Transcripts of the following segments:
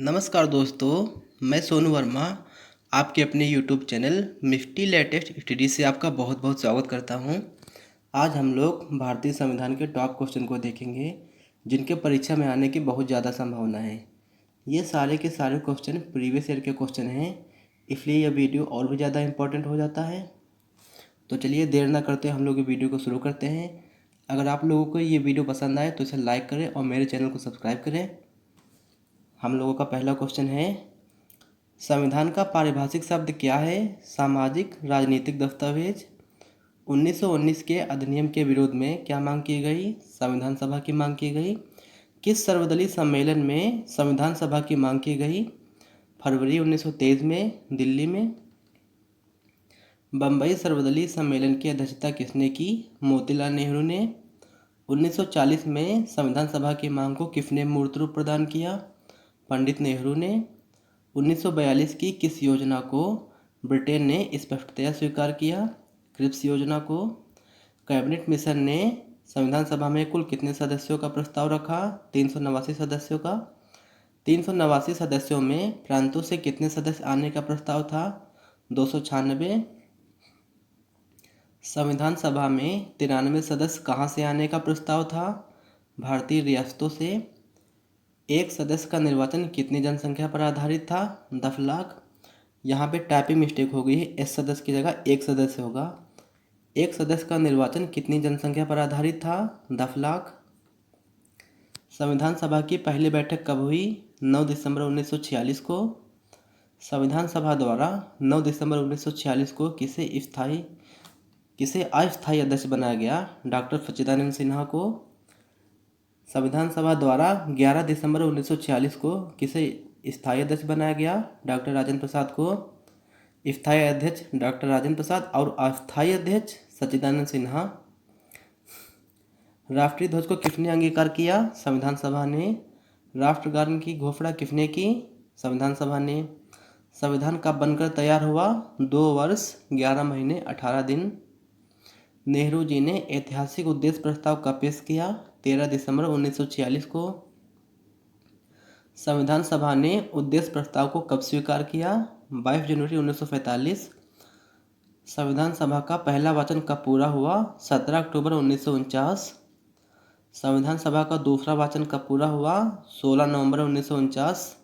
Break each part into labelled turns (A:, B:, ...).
A: नमस्कार दोस्तों, मैं सोनू वर्मा आपके अपने यूट्यूब चैनल मिफ्टी लेटेस्ट स्टडी से आपका बहुत बहुत स्वागत करता हूं। आज हम लोग भारतीय संविधान के टॉप क्वेश्चन को देखेंगे जिनके परीक्षा में आने की बहुत ज़्यादा संभावना है। ये सारे के सारे क्वेश्चन प्रीवियस ईयर के क्वेश्चन हैं, इसलिए यह वीडियो और भी ज़्यादा इम्पोर्टेंट हो जाता है। तो चलिए देर ना करते हम लोग ये वीडियो को शुरू करते हैं। अगर आप लोगों को ये वीडियो पसंद आए तो इसे लाइक करें और मेरे चैनल को सब्सक्राइब करें। हम लोगों का पहला क्वेश्चन है, संविधान का पारिभाषिक शब्द क्या है? सामाजिक राजनीतिक दस्तावेज। 1919 के अधिनियम के विरोध में क्या मांग की गई? संविधान सभा की मांग की गई। किस सर्वदलीय सम्मेलन में संविधान सभा की मांग की गई? फरवरी 1923 में दिल्ली में। बम्बई सर्वदलीय सम्मेलन की अध्यक्षता किसने की? मोतीलाल नेहरू ने। 1940 में संविधान सभा की मांग को किसने मूर्त रूप प्रदान किया? पंडित नेहरू ने। 1942 की किस योजना को ब्रिटेन ने स्पष्टतया स्वीकार किया? क्रिप्स योजना को। कैबिनेट मिशन ने संविधान सभा में कुल कितने सदस्यों का प्रस्ताव रखा? 389 सदस्यों का। 389 सदस्यों में प्रांतों से कितने सदस्य आने का प्रस्ताव था? 296। संविधान सभा में 93 सदस्य कहाँ से आने का प्रस्ताव था? भारतीय रियासतों से। एक सदस्य का निर्वाचन कितनी जनसंख्या पर आधारित था? 10 लाख। यहाँ पे टाइपिंग मिस्टेक हो गई है, एस सदस्य की जगह एक सदस्य होगा। एक सदस्य का निर्वाचन कितनी जनसंख्या पर आधारित था? 10 लाख। संविधान सभा की पहली बैठक कब हुई? 9 दिसंबर 1946 को। संविधान सभा द्वारा 9 दिसंबर 1946 को किसे अस्थायी अध्यक्ष बनाया गया? डॉक्टर सच्चिदानंद सिन्हा को। संविधान सभा द्वारा 11 दिसंबर 1946 को किसे स्थायी अध्यक्ष बनाया गया? डॉक्टर राजेंद्र प्रसाद को। स्थायी अध्यक्ष डॉक्टर राजेंद्र प्रसाद और अस्थायी अध्यक्ष सच्चिदानंद सिन्हा। राष्ट्रीय ध्वज को किसने अंगीकार किया? संविधान सभा ने। राष्ट्रगान की घोषणा किसने की? संविधान सभा ने। संविधान कब बनकर तैयार हुआ? 2 वर्ष 11 महीने 18 दिन। नेहरू जी ने ऐतिहासिक उद्देश्य प्रस्ताव कब पेश किया? 13 दिसंबर 1946 को। संविधान सभा ने उद्देश्य प्रस्ताव को कब स्वीकार किया? 22 जनवरी 1945। संविधान सभा का पहला वाचन कब पूरा हुआ? 17 अक्टूबर 1949। संविधान सभा का दूसरा वाचन कब पूरा हुआ? 16 नवंबर 1949।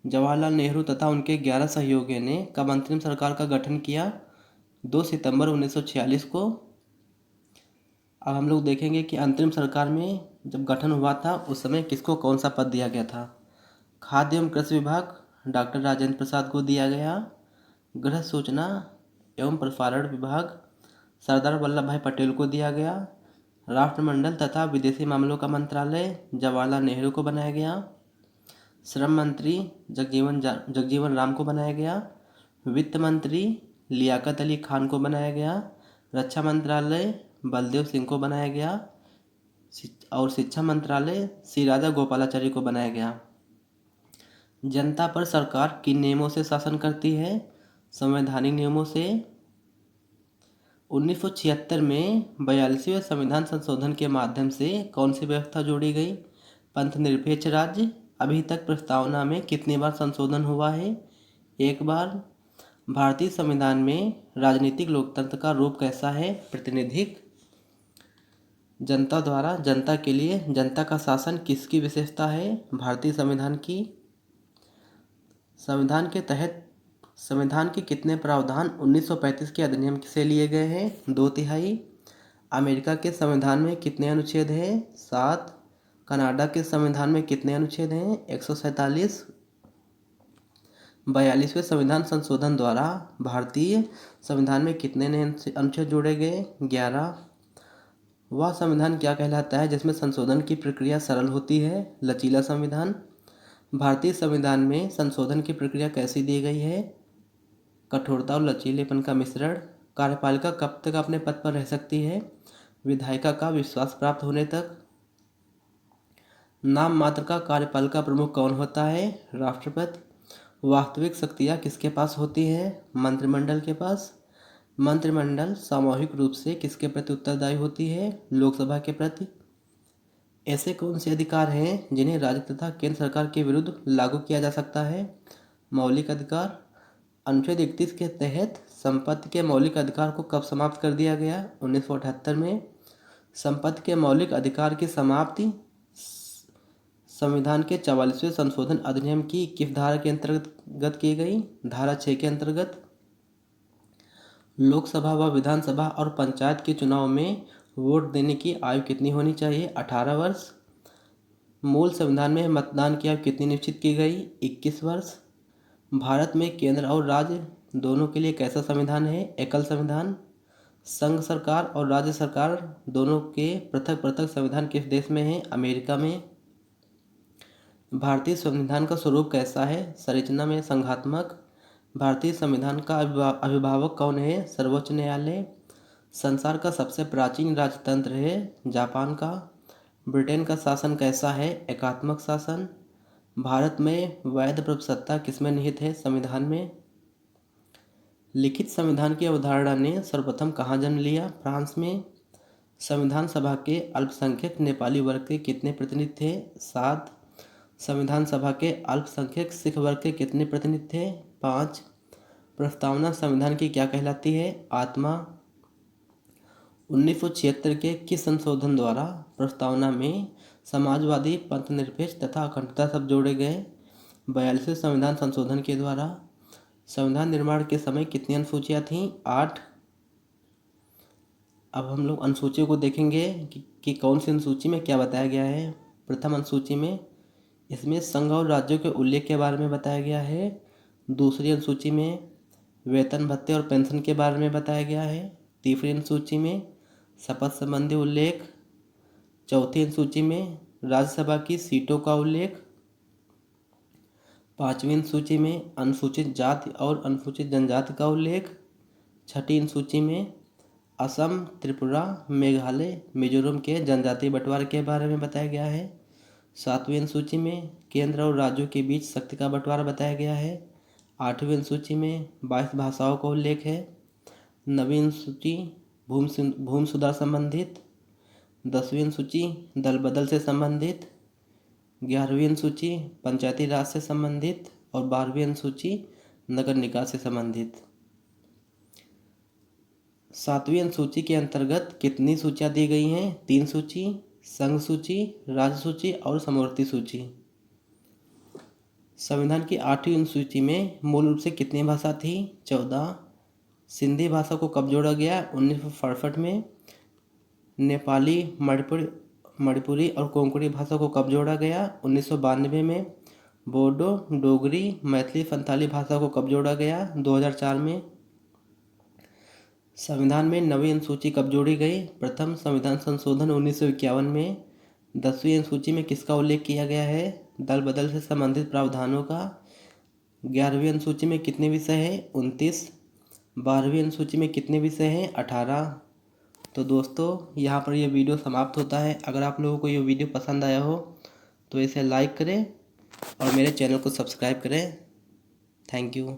A: जवाहरलाल नेहरू तथा उनके 11 सहयोगियों ने कब अंतरिम सरकार का गठन किया? 2 सितंबर 1946 को। अब हम लोग देखेंगे कि अंतरिम सरकार में जब गठन हुआ था उस समय किसको कौन सा पद दिया गया था। खाद्य एवं कृषि विभाग डॉक्टर राजेंद्र प्रसाद को दिया गया। गृह सूचना एवं प्रसारण विभाग सरदार वल्लभ भाई पटेल को दिया गया। राष्ट्रमंडल तथा विदेशी मामलों का मंत्रालय जवाहरलाल नेहरू को बनाया गया। श्रम मंत्री जगजीवन राम को बनाया गया। वित्त मंत्री लियाकत अली खान को बनाया गया। रक्षा मंत्रालय बलदेव सिंह को बनाया गया और शिक्षा मंत्रालय श्री राजा गोपालाचारी को बनाया गया। जनता पर सरकार किन नियमों से शासन करती है? संवैधानिक नियमों से। 1976 में 42वें संविधान संशोधन के माध्यम से कौन सी व्यवस्था जोड़ी गई? पंथ निरपेक्ष राज्य। अभी तक प्रस्तावना में कितनी बार संशोधन हुआ है? एक बार। भारतीय संविधान में राजनीतिक लोकतंत्र का रूप कैसा है? प्रतिनिधिक। जनता द्वारा जनता के लिए जनता का शासन किसकी विशेषता है? भारतीय संविधान की। संविधान के तहत संविधान के कितने प्रावधान 1935 के अधिनियम से लिए गए हैं? 2/3। अमेरिका के संविधान में कितने अनुच्छेद हैं? 7। कनाडा के संविधान में कितने अनुच्छेद हैं? 147। 42वें संविधान संशोधन द्वारा भारतीय संविधान में कितने नए अनुच्छेद जोड़े गए? 11। वह संविधान क्या कहलाता है जिसमें संशोधन की प्रक्रिया सरल होती है? लचीला संविधान। भारतीय संविधान में संशोधन की प्रक्रिया कैसी दी गई है? कठोरता और लचीलेपन का मिश्रण। कार्यपालिका कब तक अपने पद पर रह सकती है? विधायिका का विश्वास प्राप्त होने तक। नाम मात्र का कार्यपालिका प्रमुख कौन होता है? राष्ट्रपति। वास्तविक शक्तियाँ किसके पास होती है? मंत्रिमंडल के पास। मंत्रिमंडल सामूहिक रूप से किसके प्रति उत्तरदायी होती है? लोकसभा के प्रति। ऐसे कौन से अधिकार हैं जिन्हें राज्य तथा केंद्र सरकार के विरुद्ध लागू किया जा सकता है? मौलिक अधिकार। अनुच्छेद 31 के तहत संपत्ति के मौलिक अधिकार को कब समाप्त कर दिया गया? 1978 में। संपत्ति के मौलिक अधिकार की समाप्ति संविधान के 44वें संशोधन अधिनियम की किस धारा के अंतर्गत की गई? धारा 6 के अंतर्गत। लोकसभा व विधानसभा और पंचायत के चुनाव में वोट देने की आयु कितनी होनी चाहिए? 18 वर्ष। मूल संविधान में मतदान की आयु कितनी निश्चित की गई? 21 वर्ष। भारत में केंद्र और राज्य दोनों के लिए कैसा संविधान है? एकल संविधान। संघ सरकार और राज्य सरकार दोनों के पृथक पृथक संविधान किस देश में है? अमेरिका में। भारतीय संविधान का स्वरूप कैसा है? संरचना में संघात्मक। भारतीय संविधान का अभिभावक कौन है? सर्वोच्च न्यायालय। संसार का सबसे प्राचीन राजतंत्र है जापान का। ब्रिटेन का शासन कैसा है? एकात्मक शासन। भारत में वैध प्रभुसत्ता किसमें निहित है? संविधान में। लिखित संविधान की अवधारणा ने सर्वप्रथम कहाँ जन्म लिया? फ्रांस में। संविधान सभा के अल्पसंख्यक नेपाली वर्ग के कितने प्रतिनिधि थे? 7। संविधान सभा के अल्पसंख्यक सिख वर्ग के कितने प्रतिनिधि थे? 5। प्रस्तावना संविधान की क्या कहलाती है? आत्मा। 1976 के किस संशोधन द्वारा प्रस्तावना में समाजवादी, पंथनिरपेक्ष तथा अखंडता शब्द जोड़े गए? 42वें संविधान संशोधन के द्वारा। संविधान निर्माण के समय कितनी अनुसूचियाँ थीं? 8। अब हम लोग अनुसूचियों को देखेंगे कि कौन सी अनुसूची में क्या बताया गया है। प्रथम अनुसूची में इसमें संघ और राज्यों के उल्लेख के बारे में बताया गया है। दूसरी अनुसूची में वेतन भत्ते और पेंशन के बारे में बताया गया है। तीसरी अनुसूची में शपथ संबंधी उल्लेख। चौथी अनुसूची में राज्यसभा की सीटों का उल्लेख। पांचवी अनुसूची में अनुसूचित जाति और अनुसूचित जनजाति का उल्लेख। छठी अनुसूची में असम, त्रिपुरा, मेघालय, मिजोरम के जनजातीय बंटवारे के बारे में बताया गया है। सातवीं अनुसूची में केंद्र और राज्यों के बीच शक्ति का बंटवारा बताया गया है। आठवीं अनुसूची में 22 भाषाओं का उल्लेख है। नवीं अनुसूची भूमि सुधार संबंधित। 10वीं अनुसूची दल बदल से संबंधित। 11वीं अनुसूची पंचायती राज से संबंधित और 12वीं अनुसूची नगर निकाय से संबंधित। 7वीं अनुसूची के अंतर्गत कितनी सूचियाँ दी गई हैं? 3 सूची, संघ सूची, राज्य सूची और समवर्ती सूची। संविधान की 8वीं अनुसूची में मूल रूप से कितनी भाषा थी? 14। सिंधी भाषा को कब जोड़ा गया? 1967 में। नेपाली, मणिपुरी और कोंकणी भाषा को कब जोड़ा गया? 1992 में। बोडो, डोगरी, मैथिली, संथाली भाषा को कब जोड़ा गया? 2004 में। संविधान में 9वीं अनुसूची कब जोड़ी गई? प्रथम संविधान संशोधन 1951 में। 10वीं अनुसूची में किसका उल्लेख किया गया है? दल बदल से संबंधित प्रावधानों का। 11वीं अनुसूची में कितने विषय हैं? 29। 12वीं अनुसूची में कितने विषय हैं? 18। तो दोस्तों यहाँ पर ये वीडियो समाप्त होता है। अगर आप लोगों को ये वीडियो पसंद आया हो तो इसे लाइक करें और मेरे चैनल को सब्सक्राइब करें। Thank you.